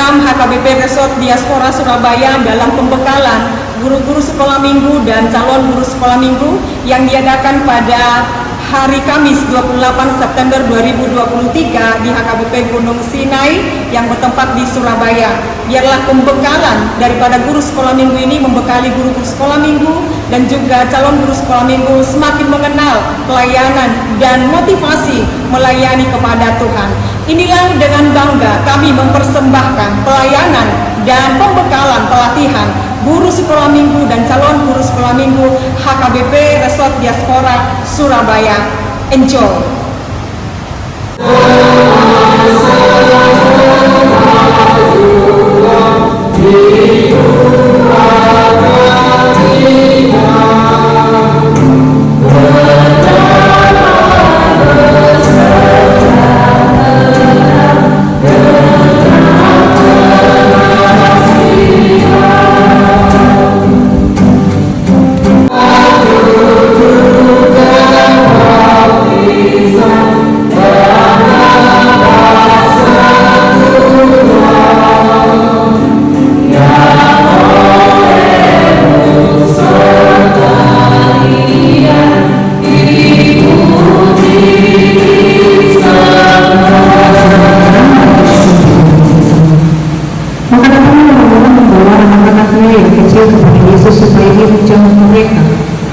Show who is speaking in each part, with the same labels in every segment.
Speaker 1: program HKBP Resort Diaspora Surabaya dalam pembekalan guru-guru sekolah minggu dan calon guru sekolah minggu yang diadakan pada hari Kamis 28 September 2023 di HKBP Gunung Sinai yang bertempat di Surabaya. Biarlah pembekalan daripada guru sekolah minggu ini membekali guru-guru sekolah minggu dan juga calon guru sekolah minggu semakin mengenal pelayanan dan motivasi melayani kepada Tuhan. Inilah dengan bangga kami mempersembahkan pelayanan dan pembekalan pelatihan guru sekolah minggu dan calon guru sekolah minggu HKBP Resort Diaspora Surabaya. Enjoy!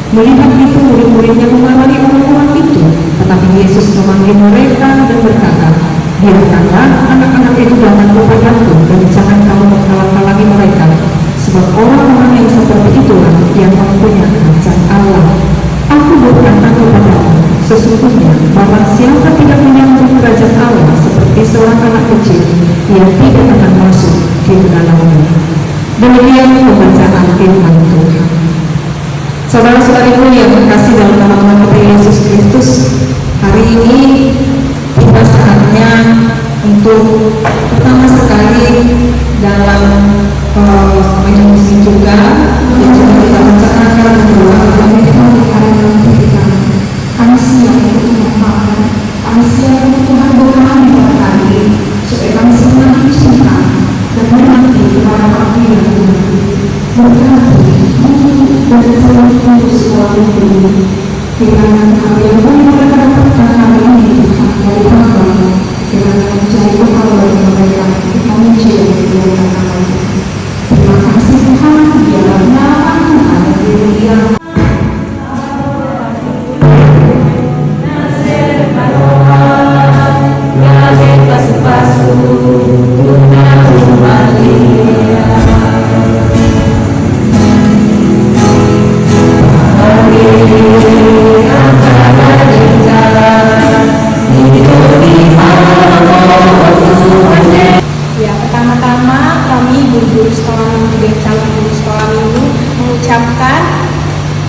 Speaker 2: Melihat itu, murid-muridnya mengamari orang-orang itu, tetapi Yesus memanggil mereka dan berkata, "Biarkanlah anak-anak itu datang kepadaku dan jangan kamu menghalang-halangi mereka, sebab orang-orang yang seperti itulah yang mempunyai kerajaan Allah. Aku berkata kepadamu, sesungguhnya barang siapa tidak menyambut kerajaan Allah seperti seorang anak kecil, ia tidak akan masuk di dalamnya." Demikian pembacaan firman Tuhan. Saudara-saudariku yang terkasih dalam nama Tuhan kita Yesus Kristus, hari ini tiba saatnya untuk pertama sekali dalam menyusun juga yang sudah kita rencanakan bahwa Tuhan hari nanti kita kami siap untuk mengamalkan, kami siap untuk Tuhan berkenan berkali supaya kami semakin cinta dan menanti kepada kami yang berkati dan selalu sesuatu ini dengan hal yang boleh mereka dapatkan hari ini dari Bapa dengan mencari bekal bagi mereka kita mencari kemuliaan nama. Terima kasih Tuhan, biarlah nama Tuhan yang dimuliakan.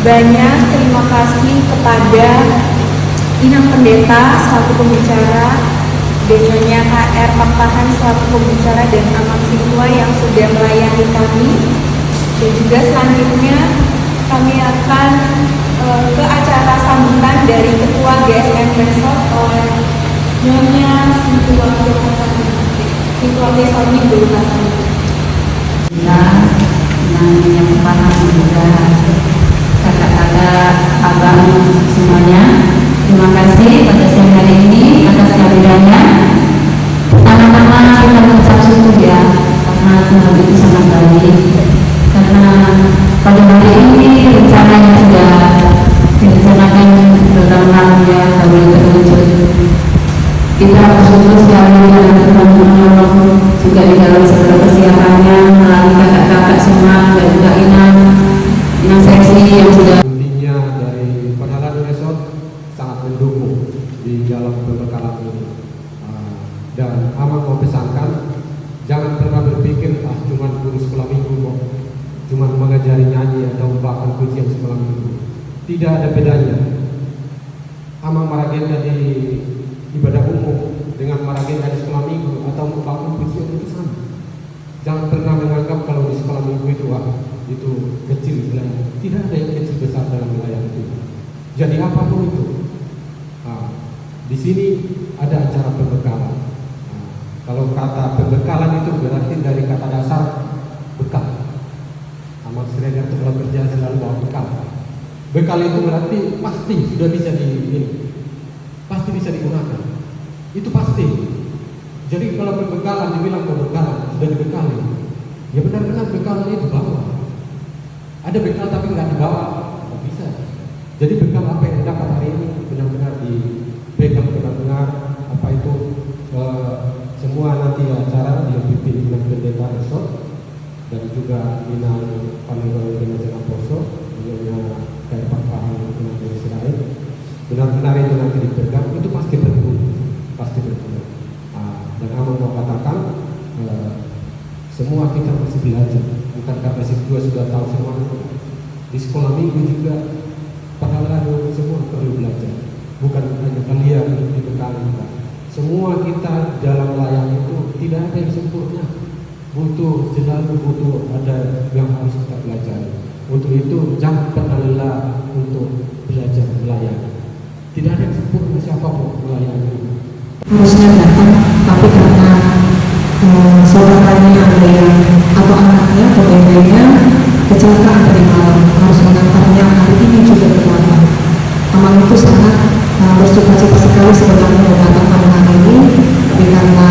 Speaker 3: Banyak terima kasih kepada Inang Pendeta selaku pembicara, Desanya KR Pampahan selaku pembicara, dan amat siswa yang sudah melayani kami. Dan juga selanjutnya kami akan ke acara sambutan dari Ketua GSM Resort oleh Nyonya Situasi Sony Bulukasani.
Speaker 2: Kita menyampaikan juga kata-kata abang semuanya. Terima kasih pada siang hari ini atas kehadirannya. Pertama-tama kita mengucap syukur ya, karena Tuhan itu sangat baik. Karena pada hari ini rencana yang sudah direncanakan bertahun-tahun ya baru terwujud. Kita bersyukur sekali karena Tuhan juga di dalam segala kesiapannya melalui kakak-kakak semua dan juga Inang seksi yang sudah
Speaker 4: intinya dari Perhelatan Resort sangat mendukung di dalam perbekalan ini. Dan amat mau pesankan, jangan pernah berpikir cuma guru sekolah minggu kok, cuma mengajari nyanyi atau bahkan pujian sekolah minggu. Tidak ada bedanya. Amat maragenda di ibadah umum dengan maragenda di sekolah minggu atau bahkan pujian itu sama. Jangan pernah menganggap kalau di sekolah minggu itu kecil belajar. Tidak ada yang kecil besar dalam melayani Tuhan. Jadi apapun itu, di sini ada acara perbekalan. Kalau kata pembekalan itu berarti dari kata dasar bekal. Amal Srega itu kalau kerja selalu bawa bekal. Bekal itu berarti pasti sudah bisa pasti bisa digunakan. Itu pasti. Jadi kalau pembekalan dibilang pembekalan sudah dibekali, ya benar-benar bekalnya dibawa. Ada bekal tapi nggak dibawa, nggak bisa. Jadi bekal apa yang dapat hari ini benar-benar dipegang benar-benar apa itu semua nanti acara dipimpin dengan pendeta resort dan juga Minal Panglima Jenazah Poso, dengan kayak Pak Fahmi dengan Israel. Benar-benar itu nanti dipegang, itu pasti berguna, pasti berguna. Dan Amang mau katakan semua kita masih belajar, bukan karena siswa sudah tahu semua. Di sekolah minggu juga pengenalan semua perlu belajar, bukan hanya kalian dibekali. Semua kita dalam layang itu tidak ada yang sempurna, selalu butuh ada yang harus kita pelajari. Untuk itu jangan pernah lelah untuk belajar melayani. Tidak ada yang sempurna siapapun melayani.
Speaker 2: Harusnya datang, tapi karena saudaranya ada yang atau anaknya atau bebeknya kecelakaan tadi malam, harus mengantarnya hari ini juga ke Batam. Amang itu sangat bersuka-cita sekali sebenarnya datang pada hari ini, tapi karena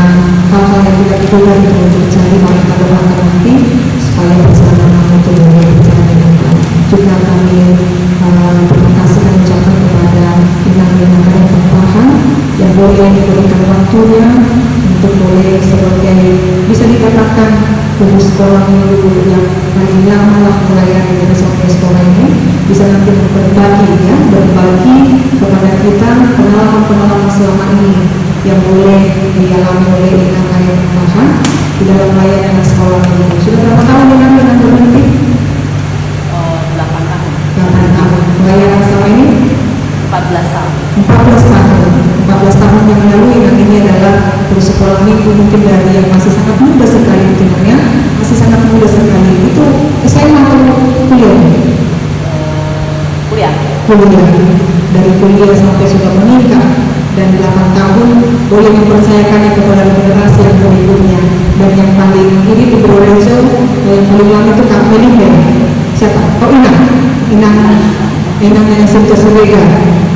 Speaker 2: hal-hal yang tidak diduga itu untuk cari mereka doakan nanti supaya perjalanan itu boleh berjalan dengan baik. Juga kami terima kasih dan ucapkan kepada Inang Karen Pembahan yang boleh diberikan waktunya untuk boleh sebagai bisa dikatakan guru sekolah minggu yang paling lama lah melayani dari sampai sekolah ini, bisa nanti berbagi kepada kita pengalaman-pengalaman selama ini yang boleh dialami oleh Inang Karen Pembahan di dalam layanan sekolah minggu. Sudah berapa tahun dengan berhenti?
Speaker 1: 8 tahun.
Speaker 2: 8 tahun. Layanan selama ini?
Speaker 1: 14 tahun.
Speaker 2: 14 tahun yang lalu yang ini adalah guru sekolah minggu, mungkin dari yang masih sangat muda sekali hitungannya, masih sangat muda sekali. Itu SMA atau kuliah? Kuliah. Dari kuliah sampai sudah menikah dan 8 tahun boleh mempercayakannya kepada generasi yang berikutnya. Dan yang paling ini di Bro Renzo, yang paling lama itu Kak Melinda. Siapa? Oh Inang yang Sinta Surega,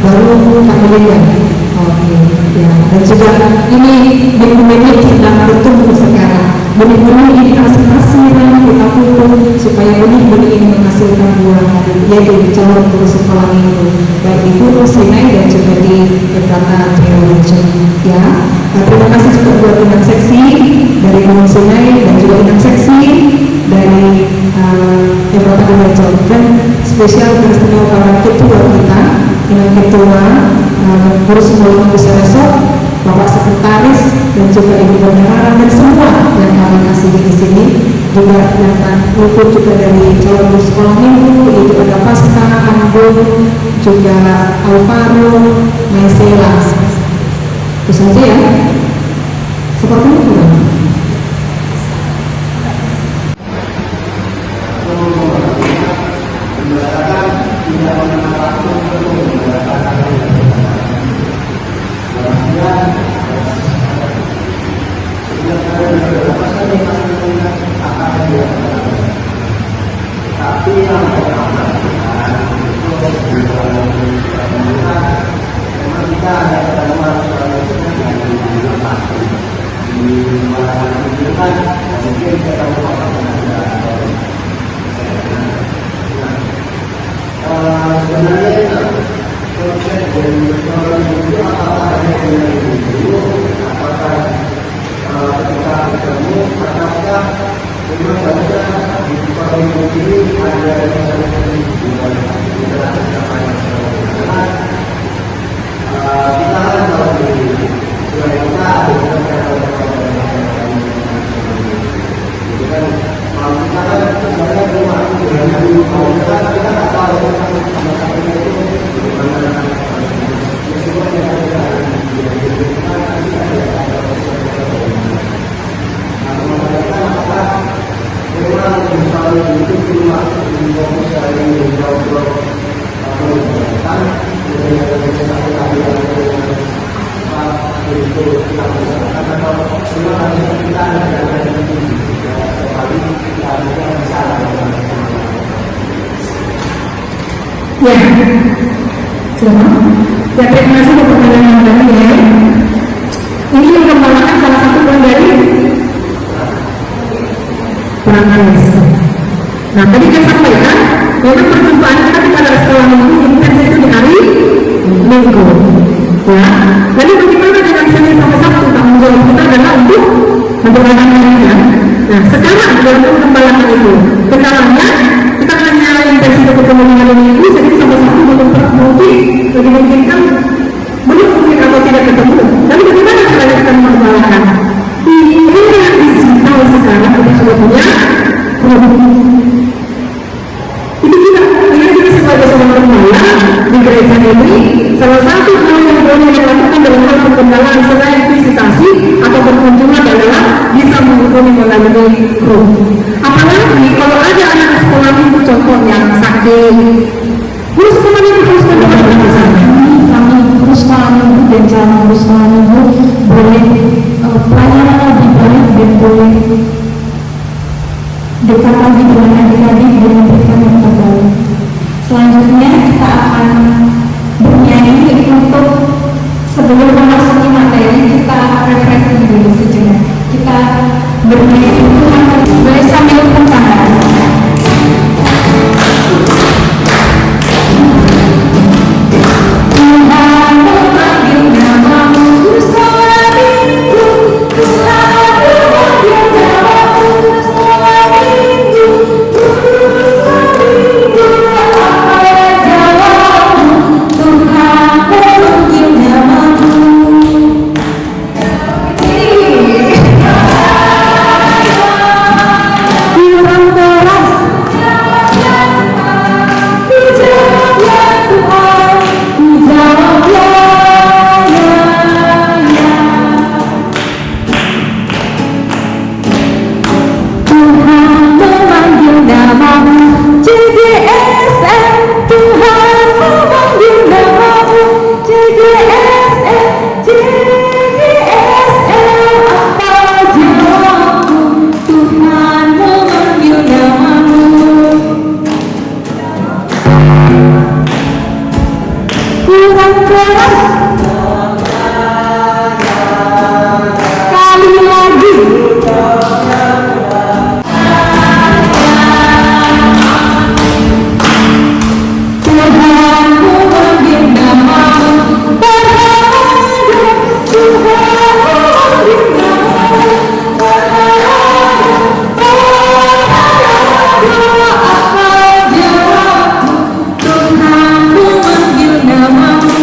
Speaker 2: baru Kak Melinda. Oke, ya. Dan juga ini benih-benih sedang bertumbuh sekarang. Benih-benih ini harus kita pupuk supaya benih-benih ini menghasilkan buah, yaitu calon guru sekolah minggu, baik di Gunung Sinai dan juga di Jakarta Triologi. Ya, terima kasih juga buat Inang Seksi dari Gunung Sinai dan juga Inang Seksi dari Jakarta Triologi, dan spesial beristimewa para ketua kita, Inang Ketua Guru Sekolah Minggu Resort, Bapak Sekretaris dan juga Ibu Bendahara dan semua yang kami kasih di sini. Juga datang ikut juga dari calon guru sekolah minggu, yaitu ada Pasca, Anggun, juga Alvaro, Maisela. Itu saja ya. Seperti itu.
Speaker 5: Kita ada
Speaker 2: Ya, ya terima kasih untuk pertanyaan yang tadi ya. Ini yang mengembangkan salah satu poin dari perangkat. Nah, tadi saya sampaikan, memang perjumpaan kita pada sekolah minggu intens itu di hari Minggu. Ya, lalu bagaimana dengan Senin sampai Sabtu? Tanggung jawab kita adalah untuk menjalankan harinya. Nah, sekarang dalam pengembangan itu, kendalanya kita hanya intens untuk ketemu dengan hari Minggu, jadi sampai Sabtu belum mungkin, lebih memungkinkan belum mungkin atau tidak ketemu. Lalu bagaimana caranya kita menjalankan? Di era digital sekarang kita sudah punya ini juga kita sebagai seorang pemula di gereja ini, salah satu hal yang boleh dilakukan dalam hal perkenalan selain visitasi atau berkunjungan adalah bisa menghubungi melalui grup. Apalagi kalau ada anak sekolah minggu contohnya sakit, guru sekolah minggu terus kami terus sekolah minggu dan jalan terus sekolah minggu boleh pelayanan lebih baik dan boleh dekat lagi dengan adik-adik dan memberikan yang terbaik. Selanjutnya kita akan bernyanyi untuk sebelum memasuki materi kita refleksi dulu sejenak. Kita bernyanyi boleh sambil tangan. Tuhan memanggil namamu sekolah minggu, Tuhan memanggil namamu sekolah minggu, apa jawabmu? Tuhan memanggil namamu. Kurang keras. Dijawab ya Tuhan, dijawab ya, ya, ya. Tuhan memanggil namamu, CGSM. Tuhan memanggil namamu, CGSM, CGSM. Apa jawabmu? Tuhan memanggil namamu. Kurang keras. Kali lagi. Tuhan memanggil namamu, berharga. Tuhan memanggil namamu, berharga. Apa jawabmu? Tuhan memanggil namamu.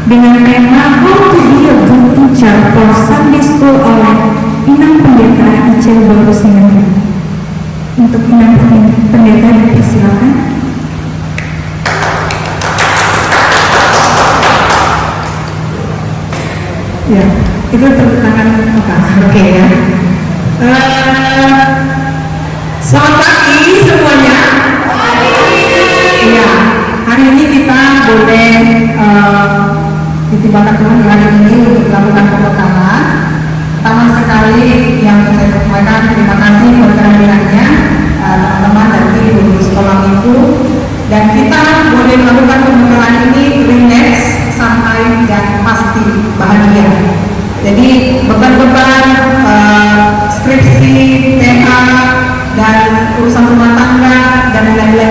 Speaker 2: Dengan tema How to be a good teacher for Sunday School oleh Inang Pendeta Icel Baru Simanjuntak. Untuk Inang Pendeta dipersilakan. Ya, itu tepuk tangan oke ya. Selamat pagi semuanya. Iya, hari ini kita boleh ditibakan Tuhan di hari ini untuk melakukan pembekalan. Pertama sekali yang saya sampaikan terima kasih buat kehadirannya teman-teman dari guru sekolah minggu, dan kita boleh melakukan pembekalan ini relax, santai dan pasti bahagia. Jadi beban-beban skripsi, TA dan urusan rumah tangga dan lain-lain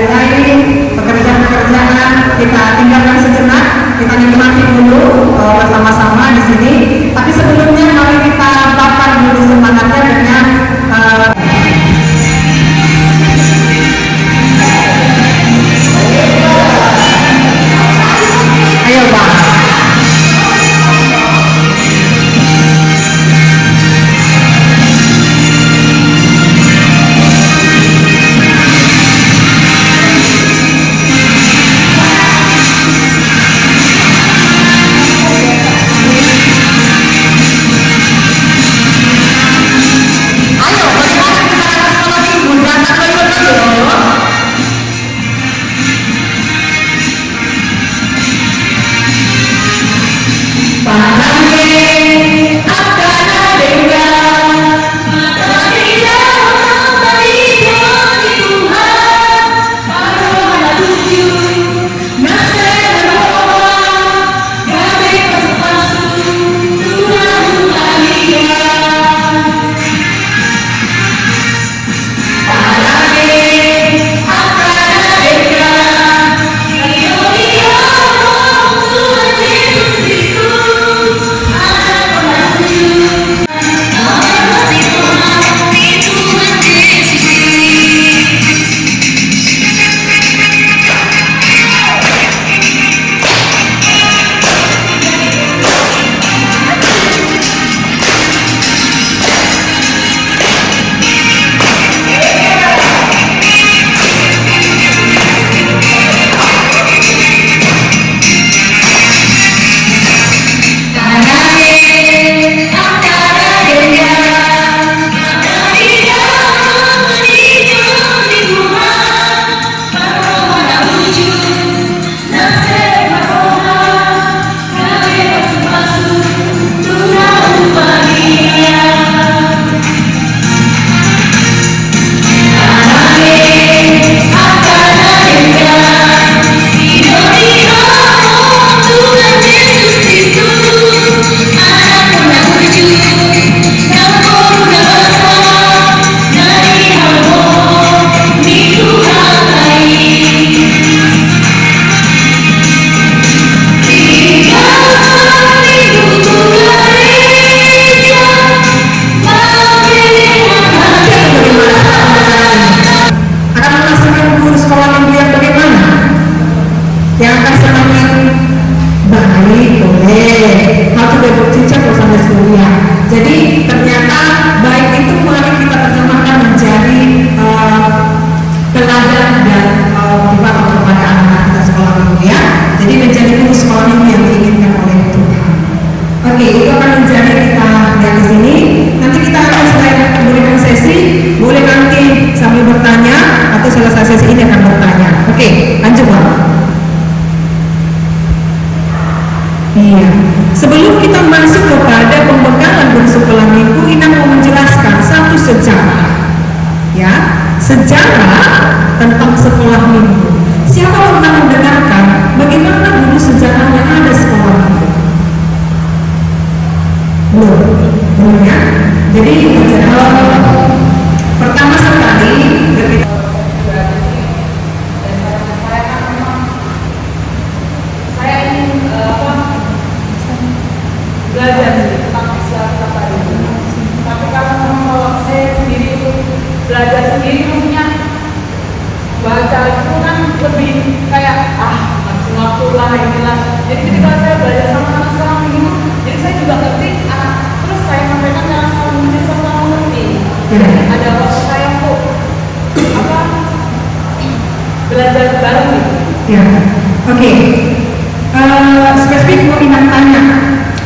Speaker 2: sejarah tentang sekolah minggu. Siapa pernah mendengarkan bagaimana dulu sejarahnya ada sekolah minggu? Belum ya? Jadi pertama sekali ketika
Speaker 1: belajar tentang Islam tadi. Tapi kalau saya sendiri itu belajar sendiri, maksudnya baca itu kan lebih kayak masih waktu lah inilah. Jadi ketika saya belajar sama anak sekarang ini, jadi saya juga ngerti terus saya sampaikan ke anak sekarang ini sama ngerti. Ada waktu saya untuk belajar bareng gitu.
Speaker 2: Ya, oke. Spesifik mau ingin tanya,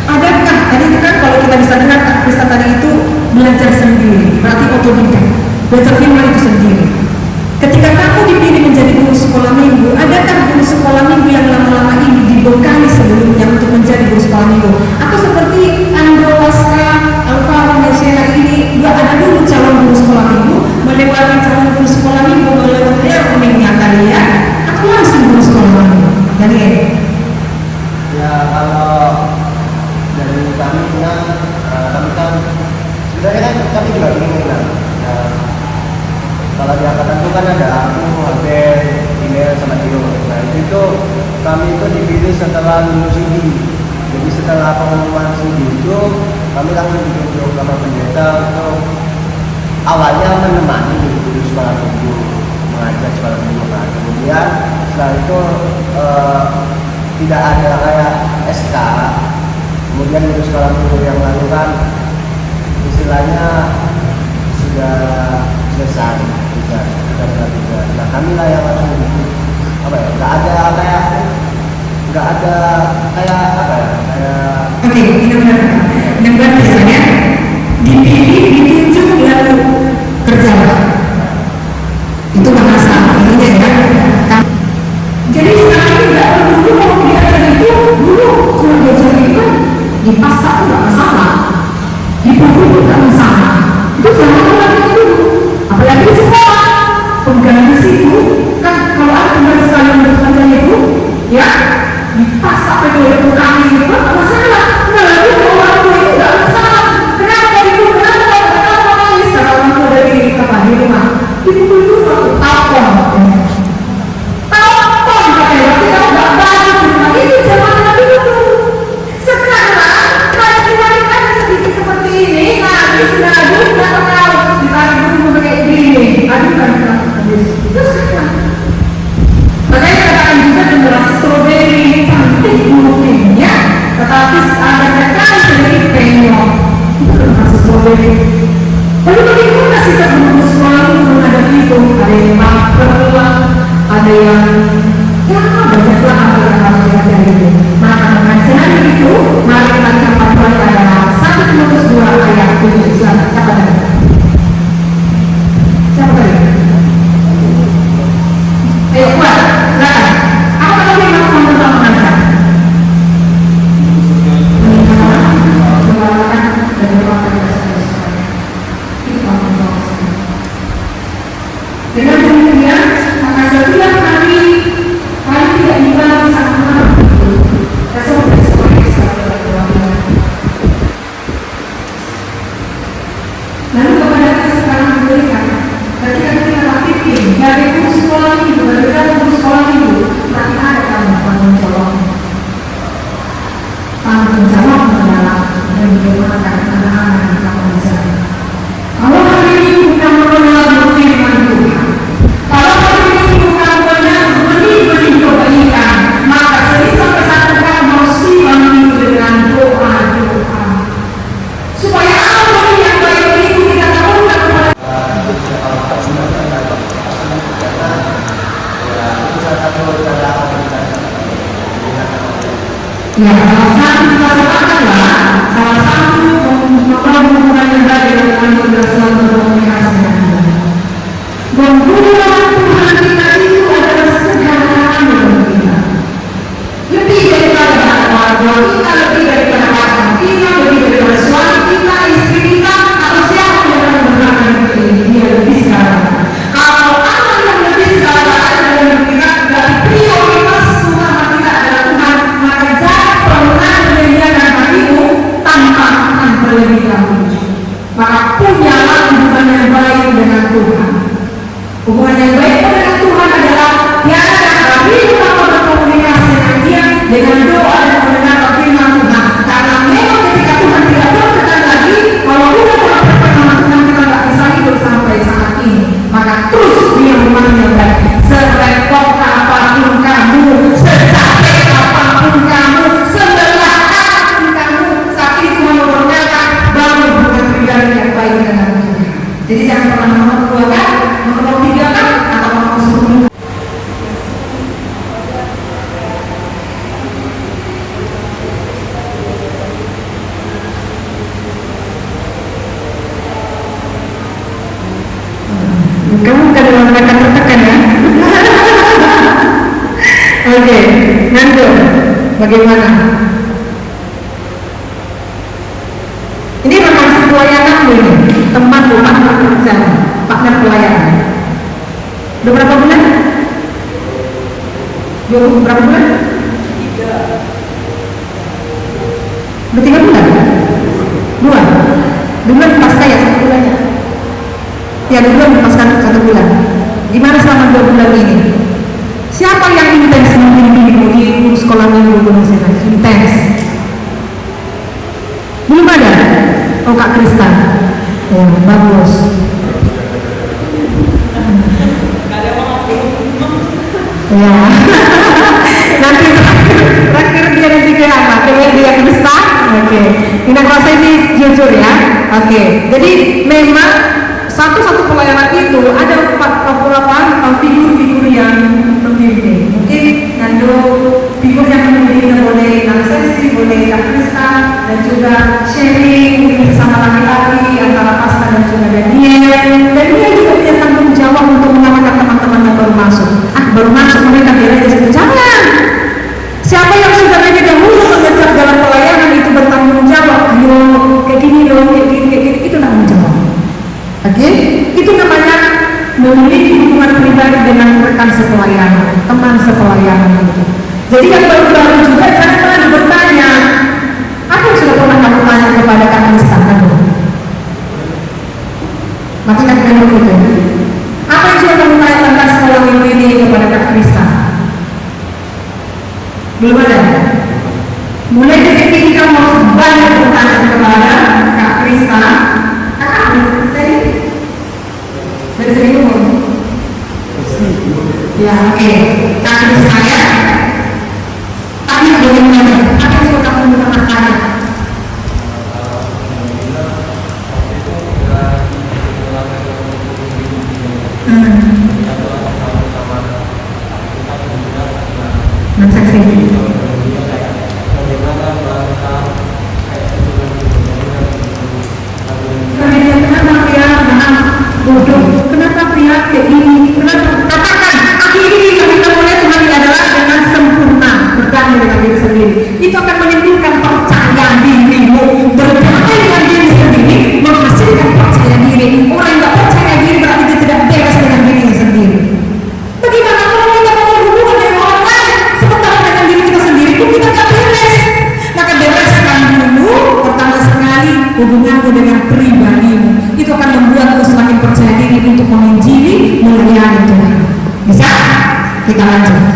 Speaker 2: adakah tadi itu kan kalau kita bisa dengar Krista tadi itu belajar sendiri, berarti otodidak, belajar firman itu sendiri. Ketika kamu dipilih menjadi guru sekolah minggu, adakah guru sekolah minggu yang lama-lama ini dibekali sebelumnya untuk menjadi guru sekolah minggu? Atau seperti Andro, Pasca, Alvaro, dan Sheila ini, dia ada dulu calon guru sekolah minggu, melewati calon guru sekolah minggu, melewati rekrutmennya kalian, atau langsung guru sekolah minggu? Daniel?
Speaker 5: Ya, kalau dari kami kami kan sebenarnya kan kami juga ingin ya, kalau di angkatan itu kan ada aku, Albert, Email, sama Tio. Nah itu kami itu dipilih setelah lulus CD. Jadi setelah pengumuman CD itu kami langsung ditunjuk sama pendeta untuk awalnya menemani guru sekolah minggu, mengajar sekolah minggu. Nah kemudian setelah itu tidak ada kayak SK. Kemudian guru sekolah minggu yang lalu kan istilahnya sudah selesai juga. Nah kami lah yang langsung nggak ada kayak
Speaker 2: Oke, ini benar. Dengan biasanya dipilih, ditunjuk lalu kerja. Itu bahasa artinya ya. Jadi sekarang ini nggak perlu kalau belajar itu dulu kalau belajar itu di pasca itu nggak masalah, di buku itu nggak masalah. Itu jangan lagi dulu. Apalagi di sekolah, penggalan di situ kan kalau ada penggalan sekali yang itu, ya di pasca itu kami itu nggak masalah. Nah lagi kalau orang tua itu nggak masalah. Kenapa itu? Kenapa nangis? Kalau orang tua dari apa di rumah, di buku itu apa? Tetapi ada kekal sedikit penyok itu termasuk strawberry. Lalu bagaimana sikap guru sekolah itu menghadapi itu? Ada yang baper, ada yang banyaklah apa yang harus diajar itu. Maka dengan sehari itu, mari kita lihat panduan adalah 1 Timotius 2 ayat 7. Silakan, siapa tadi? Siapa tadi? Ayo kuat, silakan. Apa tadi yang kamu tentang mengajar? Dengan demikian, maka setiap hari kami tidak dibantu sama lalu kepada kita sekarang diberikan ketika kita aktifin dari guru sekolah itu, dari guru sekolah itu, tapi ada tanggung jawab adalah dan bagaimana anak-anak yang kita mengajar. Kalau hari ini bukan mengenal firman Tuhan, kalau hari ini bukan benih-benih kebaikan, maka sering sampai satu kali mesti bantu dengan doa-doa supaya apa yang baik itu kita tahukan kepada ya, salah satu membangun yang baik dengan keberhasilan berkomunikasi dengan Tuhan. Membuat Tuhan kita itu adalah segala-galanya bagi kita. Lebih daripada keluarga kita, lebih daripada pasangan kita, lebih daripada suami kita, istri kita, atau siapa yang akan berangkat ini, dia lebih sekarang. Kalau Oke, Nando, bagaimana? Ini rekan pelayananmu ini, teman partner kerja, partner pelayanan. Udah berapa bulan? Berapa bulan? 3. Udah 3 bulan? 2 bulan pasca ya, 1 bulannya. Ya, 2 bulan pasca 1 bulan. Gimana selama 2 bulan ini? Siapa yang intens membimbingmu di sekolah minggu Gunung Sena? Intens? Belum ada? Oh, Kak Krista. Oh, bagus. Ya. Nanti terakhir dia nanti ke apa? Dia Krista. Oke. Ini rasa ini jujur ya. Oke. Jadi memang satu pelayanan itu ada beberapa figur-figur yang membimbing. Mungkin Nando figur yang membimbing boleh Nansesi, boleh Kak Krista, dan juga sharing bersama laki-laki antara Pastor dan juga Daniel. Dan dia juga punya tanggung jawab untuk mengamankan teman-teman yang baru masuk. Baru masuk mereka bilang di situ, jangan. Siapa yang sudah lebih dahulu mengejar dalam pelayanan itu bertanggung jawab. Ayo, kayak gini loh, kayak gini, itu tanggung jawab. Oke, itu namanya memiliki hubungan pribadi dengan rekan sepelayanan, teman sepelayanan itu. Jadi yang baru-baru juga jangan bertanya, apa yang sudah pernah kamu tanya kepada Kak Krista? Makanya kita itu. Apa yang sudah kamu tanya tentang sekolah minggu ini kepada Kak Krista? Belum ada. Mulai detik ini kamu harus banyak bertanya kepada Kak Krista. Dari sini umur? Ya, oke. Kak Krista ya. Tadi bagaimana? Apa yang sudah kamu pernah tanya? Kenapa pria kayak gini? Kenapa? Katakan, akhiri yang kita mulai Tuhan adalah dengan sempurna, berdamai dengan diri sendiri. Itu akan menimbulkan percaya dirimu. Berdamai dengan diri sendiri menghasilkan percaya diri. Orang yang tidak percaya diri berarti dia tidak beres dengan dirinya sendiri. Bagaimana kalau kita mau berhubungan dengan orang lain sementara dengan diri kita sendiri pun kita tidak beres? Maka bereskan dulu pertama sekali hubunganmu dengan pribadimu. Itu akan membuatmu semakin percaya diri untuk menginjili, melayani Tuhan. Bisa? Kita lanjut.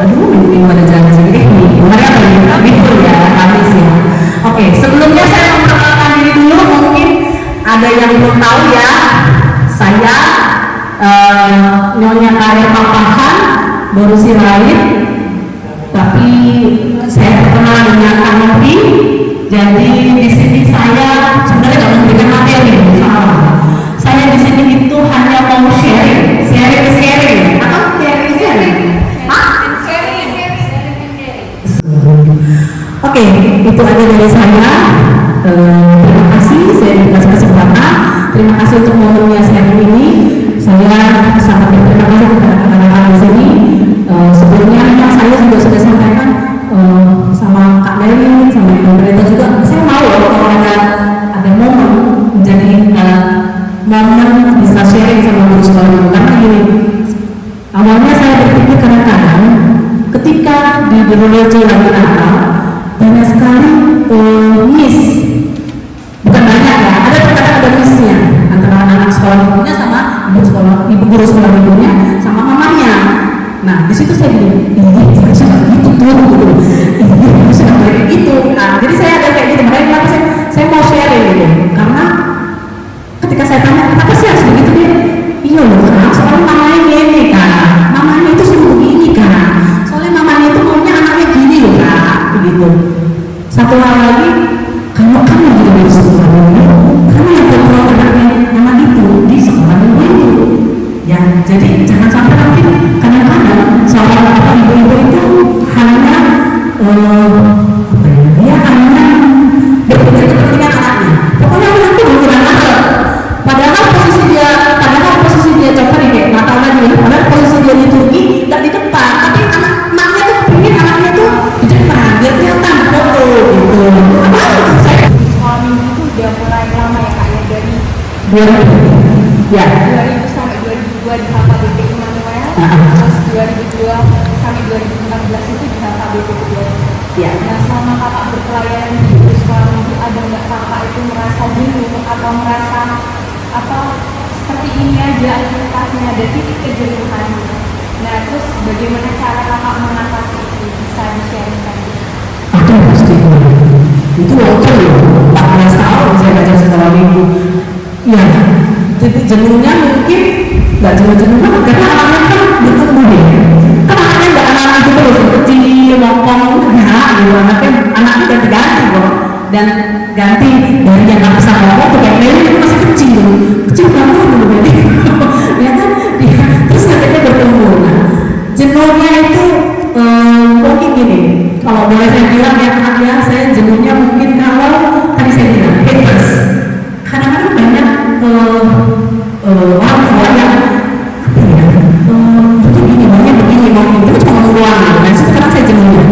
Speaker 2: aduh ini ada jalan segini mereka kami pun ya kami sih. Oke, sebelumnya saya memperkenalkan diri dulu, mungkin ada yang belum tahu ya, saya Nyonya Karir Papahan baru sirait, tapi saya terkenal dengan Kak Novi. Jadi di sini saya sebenarnya nggak memberikan materi, saya di sini itu hanya mau sharing atau sharing. Oke, itu aja dari saya. Terima kasih saya dikasih kesempatan. Terima kasih untuk momennya sharing ini. Saya sangat berterima kasih kepada anak-anak di sini. Sebelumnya memang saya juga sudah sampaikan sama Kak Melin, sama Ibu Brenda juga. Saya mau kalau ada momen menjadi momen bisa sharing sama guru sekolah minggu. Karena gini, awalnya saya berpikir kadang-kadang ketika di Donorejo lagi Natal banyak sekali miss, bukan banyak ya, ada terkadang ada missnya antara anak sekolah minggunya sama ibu guru sekolah minggunya sama mamanya. Nah di situ saya bilang, ini saya gitu tuh, ini saya kayak gitu. Nah jadi saya ada kayak gitu, makanya saya mau sharing gitu, karena ketika saya tanya kenapa sih harus begitu dia, iya loh kan, soalnya mamanya gini kan, mamanya itu suruh begini kan, soalnya mamanya itu maunya anaknya gini loh kak, begitu. Satu hal lagi, kalau kamu juga di sekolah minggu, kamu yang kontrol anaknya mama itu di sekolah minggu itu, ya jadi jangan sampai nanti kadang-kadang seorang ibu-ibu itu hanya dia hanya berpikir kepentingan anaknya, pokoknya aku nanti berkurang akal. Padahal posisi dia coba nih kayak Natal lagi ya, padahal posisi dia di Turki nggak di depan, tapi anaknya tuh kepingin anaknya tuh di depan, biar kelihatan foto gitu.
Speaker 3: Sekolah minggu itu udah mulai lama ya kak ya, dari
Speaker 2: 2000 ya
Speaker 3: 2000 sampai 2002 di HKBP Immanuel, terus 2002 sampai 2014 itu di HKBP kedua.
Speaker 2: ya.
Speaker 3: Nah selama kakak berpelayanan di sekolah minggu, ada nggak kakak itu merasa jenuh atau merasa apa seperti ini aja aktivitasnya, ada titik kejenuhan? Nah terus bagaimana cara kakak mengatasi itu, bisa di-sharingkan?
Speaker 2: Itu pasti itu waktu loh 14 tahun saya belajar sekolah minggu. Ya titik jenuhnya mungkin nggak jenuh banget karena anaknya kan bertumbuh ya, kan anaknya nggak anak gitu loh kecil ngomong enggak gitu, anaknya ganti-ganti kok, dan ganti dari yang nggak bisa ngomong tuh kayak Meli itu masih kecil banget dulu Meli ya kan dia terus akhirnya bertumbuh. Nah jenuhnya itu mungkin gini, kalau boleh saya bilang ya saya jenuhnya mungkin kalau tadi saya bilang haters, kadang-kadang banyak orang tua yang begini mungkin itu cuma mengulang gitu. Nah sekarang saya jenuhnya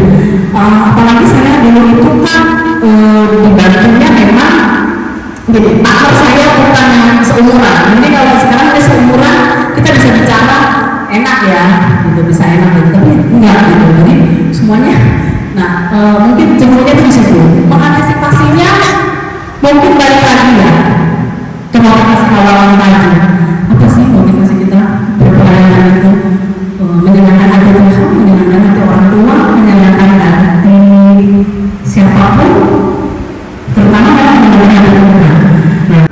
Speaker 2: apalagi saya dulu itu kan di Bandungnya memang gini, partner saya bukan yang seumuran. Jadi kalau sekarang ada seumuran kita bisa bicara enak ya gitu, bisa enak gitu, tapi enggak gitu, jadi semuanya. Nah mungkin jenuhnya itu di situ. Mengantisipasinya mungkin balik lagi ya ke motivasi awal tadi. Apa sih motivasi kita berpelayanan itu? Menyenangkan hati Tuhan, menyenangkan hati orang tua, menyenangkan hati siapapun, terutama dalam menyenangkan hati Tuhan. Nah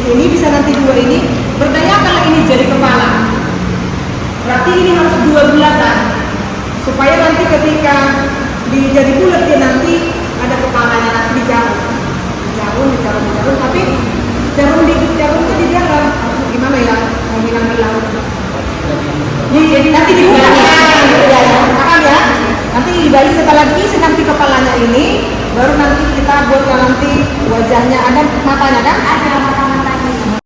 Speaker 1: ini bisa nanti dua ini berdayakanlah ini jadi kepala. Berarti ini harus dua bulatan supaya nanti ketika jadi bulat dia nanti ada kepalanya, nanti dijarum, tapi jarum itu di dalam gimana ya, mau bilang nanti dibalik paham ya, nanti dibalik setelah diisi nanti kepalanya ini, baru nanti kita buatkan nanti wajahnya, ada matanya kan, ada mata-matanya.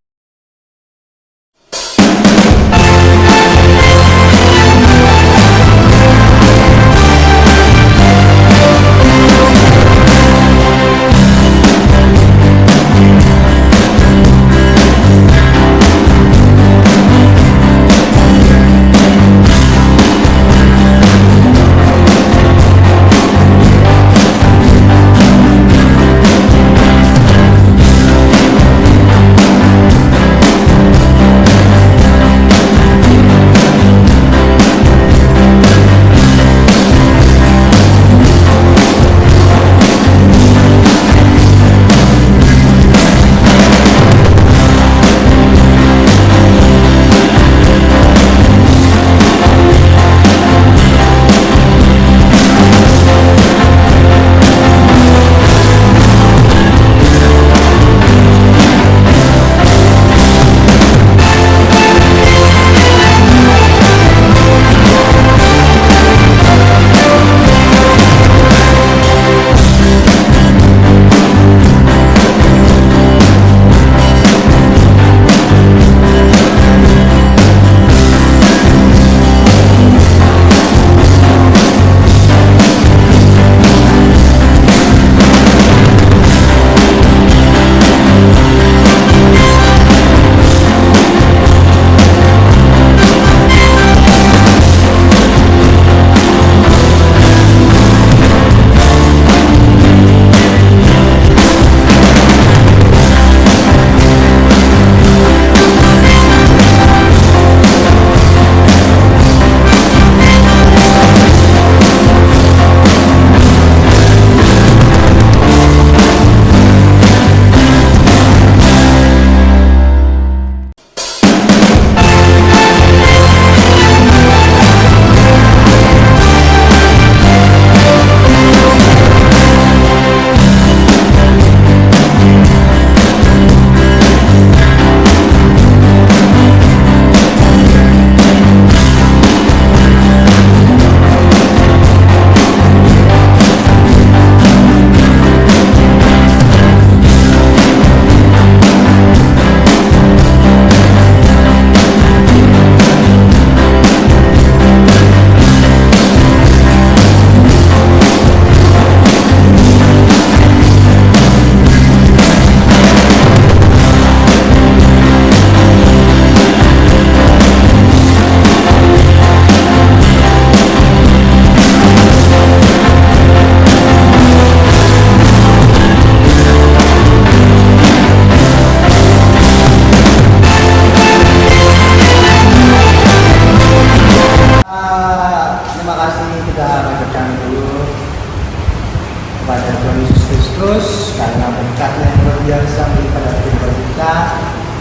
Speaker 5: karena berkatnya yang luar biasa pada kehidupan kita,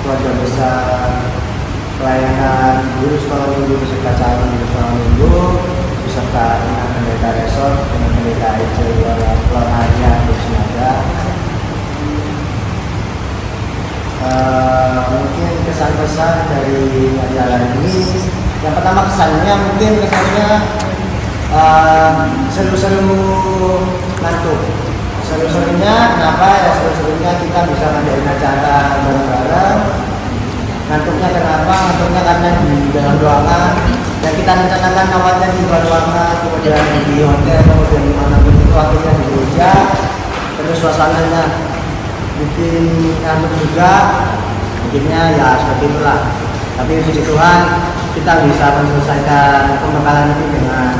Speaker 5: keluarga besar pelayanan guru sekolah minggu beserta calon guru sekolah minggu beserta dengan pendeta resort dengan pendeta Ece Pelonarnya Bersenaga. Mungkin kesan-kesan dari acara ini, yang pertama kesannya mungkin seru-seru ngantuk. Seru-serunya kenapa ya, seru-serunya kita bisa ngadain acara bareng-bareng. Ngantuknya kenapa? Ngantuknya karena di dalam ruangan yang kita rencanakan awalnya di luar ruangan, kemudian di hotel, kemudian di mana pun itu akhirnya di gereja, terus suasananya bikin ngantuk juga, bikinnya ya seperti itulah. Tapi puji Tuhan kita bisa menyelesaikan pembekalan ini dengan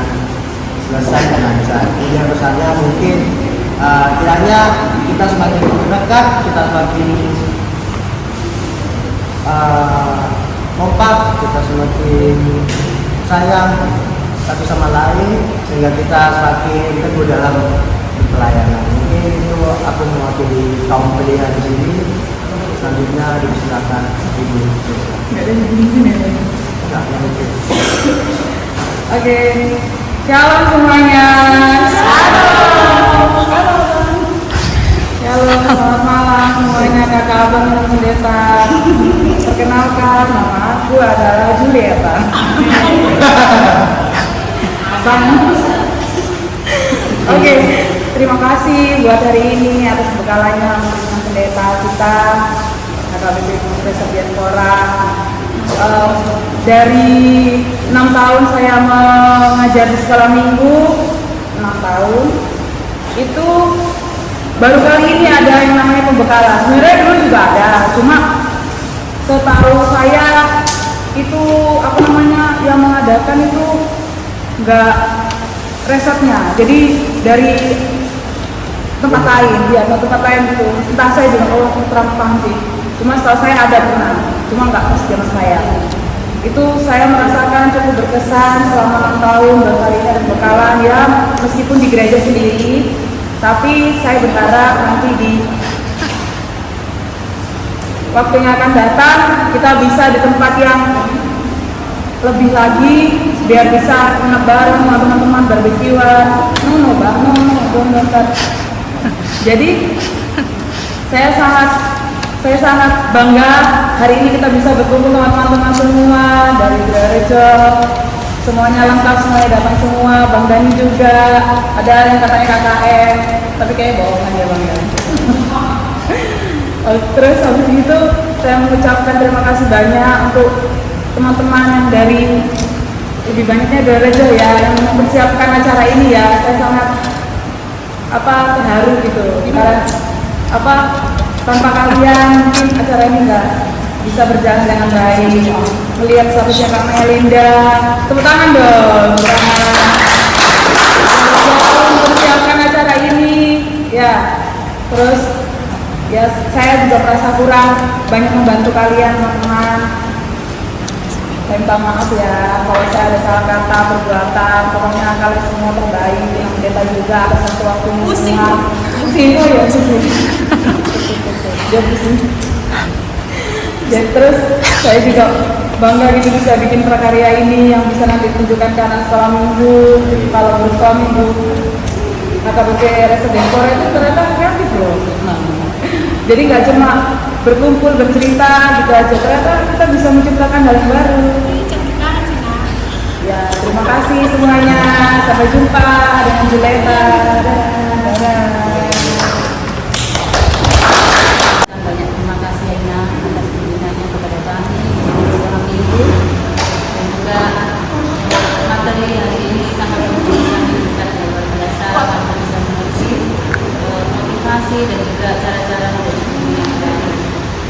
Speaker 5: selesai dan lancar. Kemudian pesannya mungkin kiranya kita semakin dekat, kita semakin kompak, kita semakin sayang satu sama lain sehingga kita semakin teguh dalam pelayanan. Mungkin itu aku mewakili kaum pria di sini. selanjutnya dipersilakan Ibu Rosa.
Speaker 3: Nggak ada izin ya?
Speaker 5: Enggak, yang itu.
Speaker 3: Oke, shalom semuanya. Shalom. Shalom, selamat malam semuanya, kakak abang dan pendeta. Perkenalkan, nama aku adalah Julieta. Oke, terima kasih buat hari ini atas bekalannya dengan pendeta kita, KKBP Profesor Diaspora. Dari 6 tahun saya mengajar di sekolah minggu, 6 tahun, itu baru kali ini ada yang namanya pembekalan. Sebenarnya dulu juga ada, cuma setahu saya itu yang mengadakan itu nggak resepnya, jadi dari tempat lain, tempat lain gitu. Entah saya juga kurang paham sih. Cuma setahu saya ada pernah, cuma nggak pas zaman saya. Itu saya merasakan cukup berkesan selama 6 tahun dan kali ini ada pembekalan ya, meskipun di gereja sendiri, tapi saya berharap nanti di waktu yang akan datang kita bisa di tempat yang lebih lagi, biar bisa menebar sama teman-teman barbekyuan. Jadi saya sangat bangga hari ini kita bisa berkumpul sama teman-teman semua dari gereja, semuanya lengkap, semuanya datang semua. Bang Dani juga, ada yang katanya KKN, tapi kayak bohongan ya Bang ya. Terus habis itu saya mengucapkan terima kasih banyak untuk teman-teman yang dari lebih banyaknya gereja ya yang mempersiapkan acara ini ya. Saya sangat terharu gitu karena tanpa kalian mungkin acara ini nggak bisa berjalan dengan baik. Melihat statusnya Kak Melinda, tepuk tangan dong, mempersiapkan acara ini ya. Terus ya saya juga merasa kurang banyak membantu kalian teman-teman. Saya minta maaf ya kalau saya ada salah kata, perbuatan. Pokoknya kalian semua terbaik, yang pendeta juga atas satu waktunya semua. Pusing, oh ya pusing. Dia pusing. Jadi terus saya juga bangga gitu bisa bikin prakarya ini yang bisa nanti ditunjukkan ke anak sekolah minggu. Kalau bersekolah minggu KKBP Diaspora itu ternyata kreatif loh. Jadi nggak cuma berkumpul bercerita gitu aja, ternyata kita bisa menciptakan hal yang baru. Ya, terima kasih semuanya. Sampai jumpa dengan Julieta. Dadah.
Speaker 6: Banyak terima kasih Ena atas pembinaannya kepada kami sekolah minggu, dan juga materi hari ini sangat memberikan kita luar biasa karena bisa mengerti motivasi dan juga cara-cara menjadi pemimpin yang baik.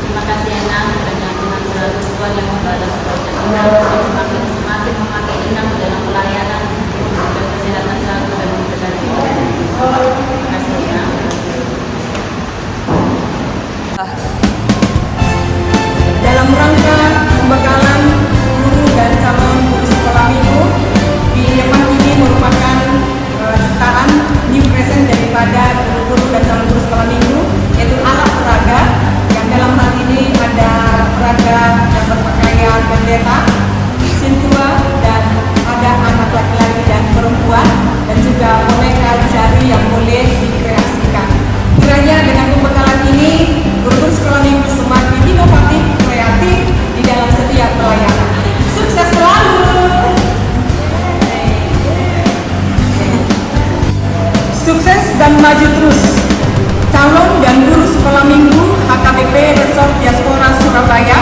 Speaker 6: Terima kasih Ena, kiranya Tuhan selalu Tuhan yang membalas kebaikan Ena dan semakin memakai Ena dalam pelayanan dan kesehatan selalu dan memberkati kita. Terima kasih Ena.
Speaker 1: Dalam rangka pembekalan guru dan calon guru sekolah minggu, di depan ini merupakan ciptaan new present daripada guru dan calon guru sekolah minggu, yaitu alat peraga yang dalam hal ini ada peraga yang berpakaian pendeta, sintua, dan ada anak laki-laki dan perempuan, dan juga boneka jari yang boleh dikreasikan. Kiranya dengan pembekalan ini guru sekolah minggu semakin inovatif, kreatif di dalam setiap pelayanan. Sukses selalu. Sukses dan maju terus. Calon dan guru sekolah minggu HKBP Resort Diaspora Surabaya